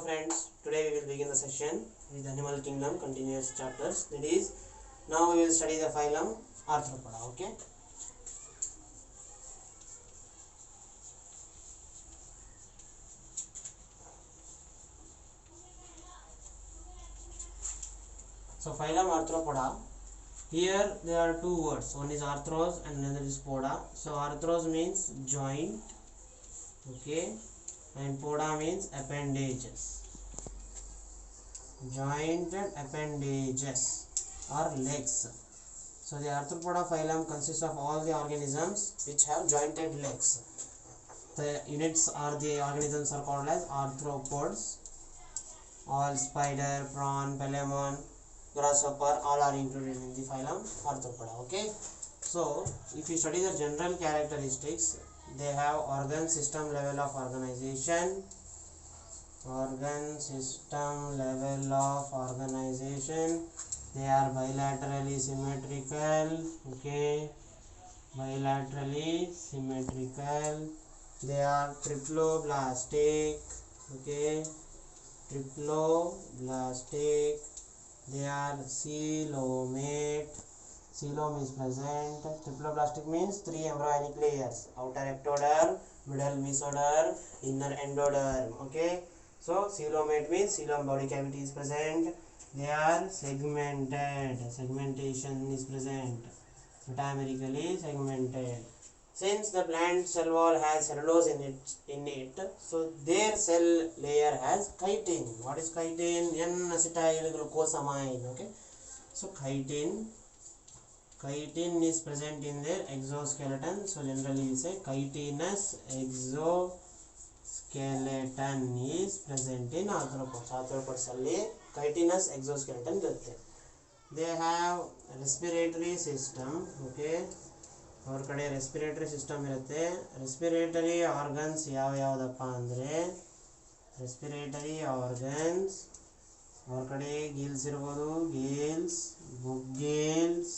friends, today we will begin the session with Animal Kingdom continuous chapters. That is, now we will study the phylum Arthropoda. Okay. So phylum Arthropoda. Here there are two words. One is arthros and another is poda. So arthros means joint. Okay. And poda means appendages. Jointed appendages or legs. So the Arthropoda phylum consists of all the organisms which have jointed legs. The units or the organisms are called as arthropods. All spider, prawn, pelemon, grasshopper, all are included in the phylum Arthropoda. Okay. So if you study the general characteristics, they have organ system level of organization. Organ system level of organization. They are bilaterally symmetrical. Okay, bilaterally symmetrical. They are triploblastic. Okay, triploblastic. They are coelomate. Coelom is present. Triploblastic means 3 embryonic layers: outer ectoderm, middle mesoderm, inner endoderm. Okay. So coelomate means coelom body cavity is present. They are segmented. Segmentation is present. Metamerically segmented. Since the plant cell wall has cellulose in it, so their cell layer has chitin. What is chitin? N-acetyl glucosamine. Okay. So chitin is present in their exoskeleton. So generally we say chitinous exoskeleton is present in arthropods. Arthropods alli chitinous exoskeleton irutte. They have respiratory system. Okay, our kade respiratory system irutte. Respiratory organs ಯಾವ್ಯಾವುದಪ್ಪ ಅಂದ್ರೆ respiratory organs our kade gills ಇರಬಹುದು, gills, book gills.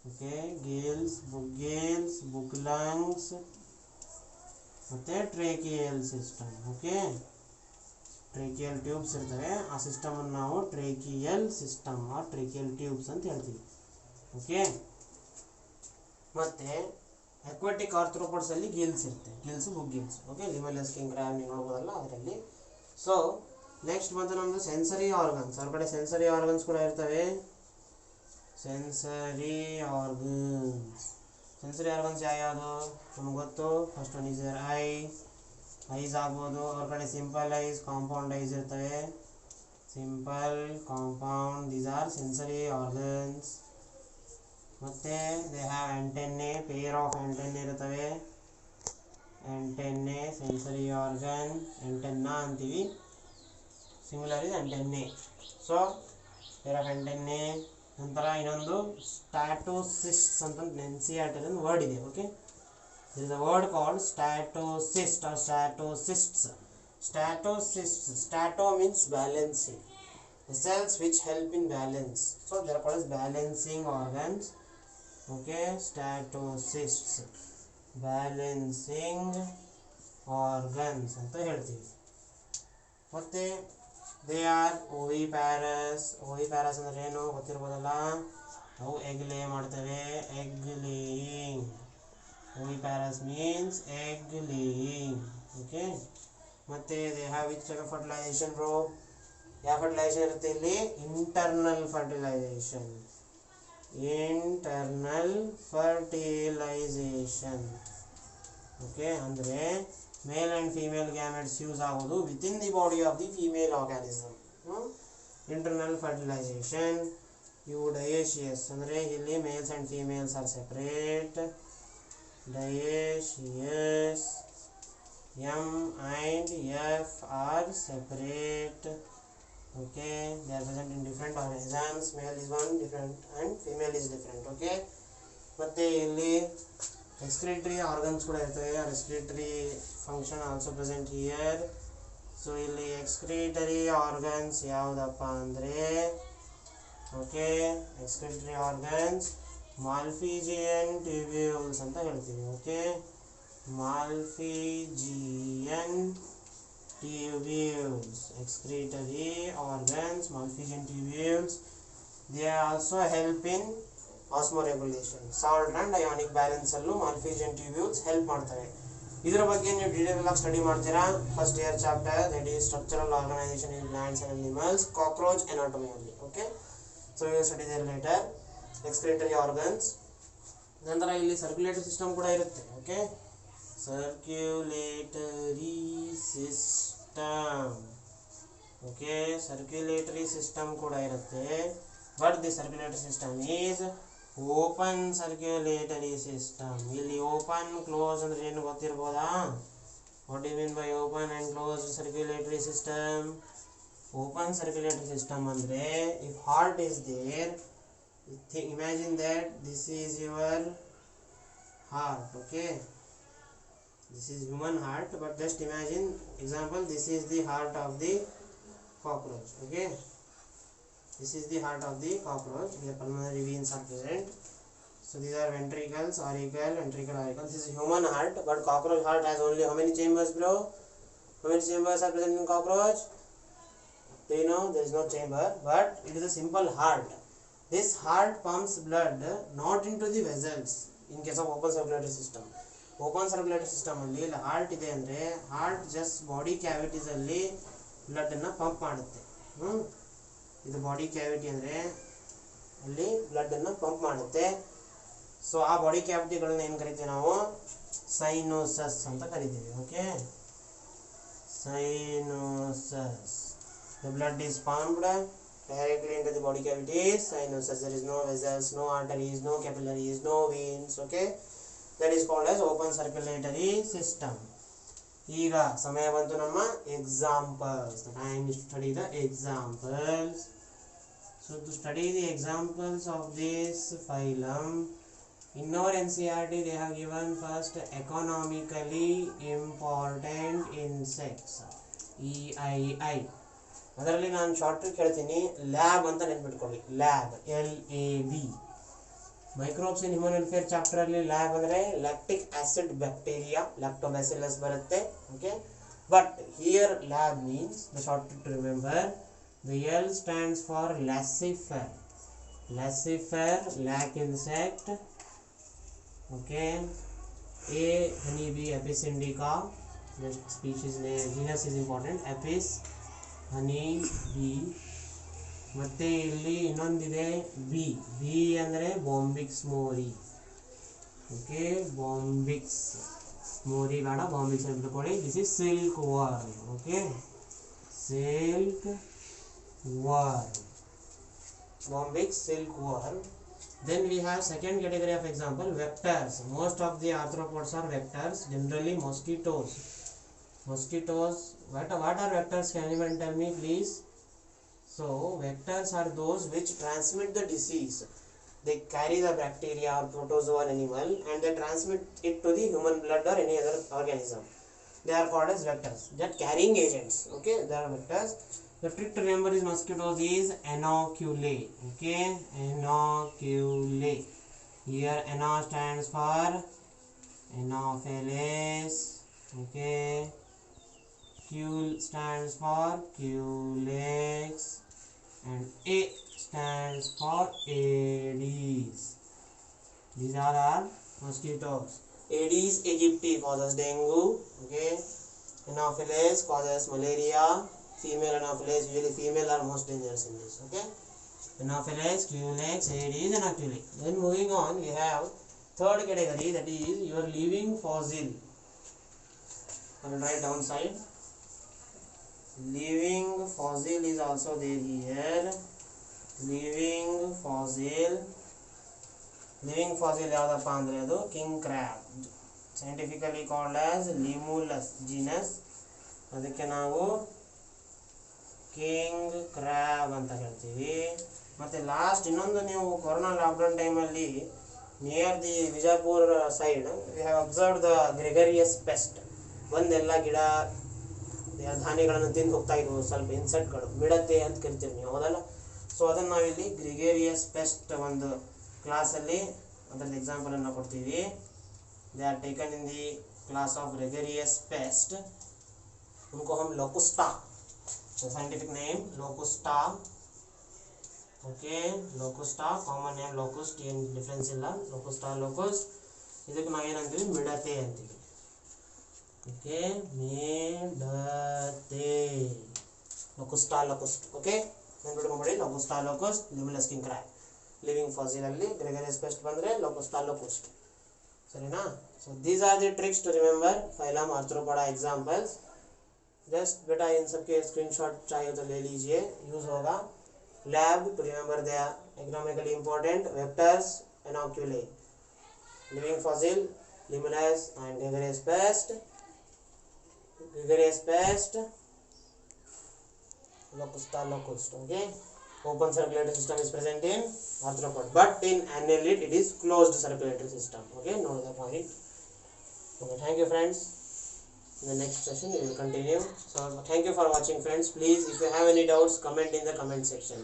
Okay, gills, book gills, book lungs, ಮತ್ತೆ tracheal system. Okay, tracheal tubes ಇರ್ತವೆ. ಆ system ಅನ್ನು ನಾವು tracheal system or tracheal tubes ಅಂತ ಹೇಳ್ತೀವಿ. Okay, ಮತ್ತೆ ಅಕ್ವಾಟಿಕ್ ಆರ್ಥ್ರೋಪೋಡ್ಸ್ ಅಲ್ಲಿ ಗಿಲ್ಸ್ ಇರುತ್ತೆ. Gills, book gills. Okay, limulus king crab ನೀವು ನೋಡ್ಬೋದಲ್ಲ ಅದರಲ್ಲಿ. ಸೊ ನೆಕ್ಸ್ಟ್ ಬಂದು ನಮ್ಮದು ಸೆನ್ಸರಿ ಆರ್ಗನ್ಸ್. ಅವ್ರ ಕಡೆ ಸೆನ್ಸರಿ ಆರ್ಗನ್ಸ್ ಕೂಡ ಇರ್ತವೆ. ಸೆನ್ಸರಿ ಆರ್ಗನ್ಸ್ ಯಾವ್ಯಾವುದು ನಮ್ಗೆ ಗೊತ್ತು. ಫಸ್ಟ್ ಒನ್ ಈಸ್ ಐಸ್ ಆಗ್ಬೋದು. ಅವ್ರ ಕಡೆ ಸಿಂಪಲ್ ಐಸ್, ಕಾಂಪೌಂಡ್ ಐಸ್ ಇರ್ತವೆ. Simple, compound, these are sensory organs. ಮತ್ತೆ they have antennae, pair of antennae ಇರ್ತವೆ. ಆಂಟೆನ್ನೆ ಸೆನ್ಸರಿ ಆರ್ಗನ್, ಆಂಟೆನ್ನಾ ಅಂತೀವಿ. Singular is antennae. So pair of antennae. ನಂತರ ಇನ್ನೊಂದು statocysts ಅಂತ NCERT ಒಂದು ವರ್ಡ್ ಇದೆ. Okay, there is a word called statocyst or statocysts. Stato means balancing, the cells which help in balance. So they are called as balancing organs. Okay, statocysts, balancing organs ಅಂತ ಹೇಳ್ತೀವಿ. ಮತ್ತೆ they are oviparous. oviparous ಅಂದ್ರೆ ಏನು ಗೊತ್ತಿರ್ಬೋದಲ್ಲ. ಅವು egg lay ಮಾಡ್ತವೆ. egg laying. oviparous means egg laying. Okay, ಮತ್ತೆ they have which type of fertilization bro? ಯಾವ fertilisation ಇರುತ್ತೆ ಇಲ್ಲಿ? Internal fertilisation. Internal fertilisation. Okay, ಅಂದರೆ male and female gametes use ಆಗೋದು within the body of the female organism. Internal fertilisation. ಇವು dioecious ಅಂದರೆ ಇಲ್ಲಿ males and females are separate. Dioecious. M and F are separate. Okay, they are present in different organisms. Male is one different and female is different. Okay, ಮತ್ತೆ ಇಲ್ಲಿ respiratory organs ಕೂಡ ಇರ್ತವೆ. Respiratory function also present here. So ಇಲ್ಲಿ excretory organs ಯಾವುದಪ್ಪ ಅಂದರೆ okay, excretory organs Malpighian tubules ಅಂತ ಹೇಳ್ತೀವಿ. Okay, Malpighian tubules, excretory organs, Malpighian tubules. They also help in osmoregulation. Salt and ionic balance allu Malpighian tubules help ಮಾಡ್ತವೆ. ಇದರ ಬಗ್ಗೆ ನೀವು detail ಆಗಿ ಸ್ಟಡಿ ಮಾಡ್ತೀರಾ first year chapter, that is structural organisation in plants and animals, cockroach anatomy only. Okay, so we will study there later. Excretory organs. ನಂತರ ಇಲ್ಲಿ circulatory system ಕೂಡ ಇರುತ್ತೆ. Okay, circulatory system. Okay, circulatory system ಕೂಡ ಇರುತ್ತೆ. But the circulatory system is open circulatory system. ಇಲ್ಲಿ open close ಅಂದ್ರೆ ಏನು ಗೊತ್ತಿರ್ಬೋದಾ? What you mean by open and close circulatory system? Open circulatory system ಅಂದ್ರೆ if heart is there, imagine that this is your heart. Okay, this is human heart, but just imagine, example, this is the heart of the cockroach. Okay, this is the heart of the cockroach. Here pulmonary veins are present. So these are ventricles, auricle, ventricle, auricle. This is human heart, but cockroach heart has only how many chambers, bro? How many chambers are present in cockroach? Do you know? There is no chamber, but it is a simple heart. This heart pumps blood not into the vessels in case of open circulatory system. Open circulatory system alli heart ide andre heart just body cavities alli blood na pump ಮಾಡುತ್ತೆ. ಇದು body cavity ಅಂದ್ರೆ ಅಲ್ಲಿ blood ಅನ್ನು pump ಮಾಡುತ್ತೆ. So ಆ body ಕ್ಯಾವಿಟಿಗಳನ್ನ ಏನು ಕರಿತೀವಿ ನಾವು? ಸೈನೋಸಸ್ ಅಂತ ಕರಿತೀವಿ. Okay, ಸೈನೋಸಸ್. The blood is pumped directly into the body cavities, sinuses. There is no vessels, no arteries, no capillaries, no veins. Okay, that is called as open circulatory system. ಈಗ ಸಮಯ ಬಂತು ನಮ್ಮ examples. The time is to study the examples. So to study the examples of this phylum, in our NCERT they have given first economically important insects, EII. ಅದರಲ್ಲಿ ನಾನು short trick ಹೇಳ್ತೀನಿ, lab ಅಂತ ನೆನ್ಪಿಟ್ಕೊಳ್ಳಿ. Lab, LAB. Microbes in human welfare chapter ಅಲ್ಲಿ lab ಅಂದ್ರೆ lactic acid bacteria, lactobacillus ಬರುತ್ತೆ. Okay, but here lab means the short trick to remember, the L stands for laccifer. Laccifer, lac insect. Okay, A honeybee, Apis indica. The species name, genus is important, Apis honey bee. ಮತ್ತೆ ಇಲ್ಲಿ ಇನ್ನೊಂದಿದೆ B. B ಅಂದರೆ Bombyx ಮೋರಿ. Okay, Bombyx ಮೋರಿ ಬೇಡ, Bombyx ಅಂತ ತಿಳ್ಕೊಳ್ಳಿ. This is silk worm. Okay, silk worm, Bombyx silk worm. Then we have second category of example, vectors. Most of the arthropods are vectors, generally mosquitoes. Mosquitoes, what are vectors? Can anyone tell me please? So vectors are those which transmit the disease. They carry the bacteria or protozoa animal and they transmit it to the human blood or any other organism. They are called as vectors, that carrying agents. Okay, they are vectors. The trick to remember is mosquitoes is anoculae. Okay, anoculae. Here ana stands for Anopheles. Okay, Q stands for Culex and A stands for Aedes. These are our mosquitoes. Aedes aegypti causes dengue. Okay, Anopheles causes malaria. Female Anopheles, usually female are most dangerous in this. Okay, Anopheles, Culex, Aedes, Anoculae. Then moving on, we have third category, that is your living fossil. I will write downside. Living fossil is also there here. Living fossil. Living fossil ಯಾವ್ದಪ್ಪ ಅಂದ್ರೆ ಅದು king crab, scientifically called as Limulus genus. ಅದಕ್ಕೆ ನಾವು king crab ಅಂತ ಹೇಳ್ತೀವಿ. ಮತ್ತೆ last ಇನ್ನೊಂದು, ನೀವು ಕೊರೋನಾ ಲಾಕ್ಡೌನ್ ಟೈಮಲ್ಲಿ near the Vijayapura side we have observed the gregarious pest. ಒಂದೆಲ್ಲ ಗಿಡ ಧಾನ್ಯಗಳನ್ನು ತಿಂದು ಹೋಗ್ತಾ ಇದ್ವು ಸ್ವಲ್ಪ ಇನ್ಸೆಕ್ಟ್ಗಳು, ಮಿಡತೆ ಅಂತ ಕರಿತೀವಿ ನೀವು, ಹೌದಲ್ಲ? ಸೊ ಅದನ್ನು ನಾವಿಲ್ಲಿ ಗ್ರೆಗೇರಿಯಸ್ ಪೆಸ್ಟ್ ಒಂದು ಕ್ಲಾಸಲ್ಲಿ ಅದರಲ್ಲಿ ಎಕ್ಸಾಂಪಲನ್ನು ಕೊಡ್ತೀವಿ. They are taken in the class of gregarious pest. उनको हम Locusta, scientific name Locusta, okay Locusta common name locust, ಏನು ಡಿಫರೆನ್ಸ್ ಇಲ್ಲ. ಲೋಕುಸ್ಟಾ ಲೋಕುಸ್ಟ್, ಇದಕ್ಕೆ ನಾವು ಏನಂತೀವಿ ಮಿಡತೆ ಅಂತೀವಿ. ಓಕೆ ಮಿಡತೆ ಲೋಕುಸ್ಟಾ ಲೋಕುಸ್ಟ್. ಓಕೆ ನೆನ್ಪಿಟ್ಕೊಂಬಿಡಿ, Locusta locust limulus king crab. Living fossil ಅಲ್ಲಿ ಗ್ರೆಗರಿಯಸ್ ಪೆಸ್ಟ್ ಬಂದರೆ ಲೋಕುಸ್ಟಾ ಲೋಕುಸ್ಟ್. ಸರಿನಾ? So these are the tricks to remember phylum arthropoda examples. Just बेटा इन सब के स्क्रीनशॉट चाहिए तो ले लीजिए, यूज होगा. Lab to remember the economically important vectors inoculae, living fossil, limulus and gregarious pest locusta locust. Okay, open circulatory system is present in arthropod, but in annelid it is closed circulatory system. Okay, note the point. Okay, thank you friends. In the next session we will continue. So thank you for watching friends. Please, if you have any doubts, comment in the comment section.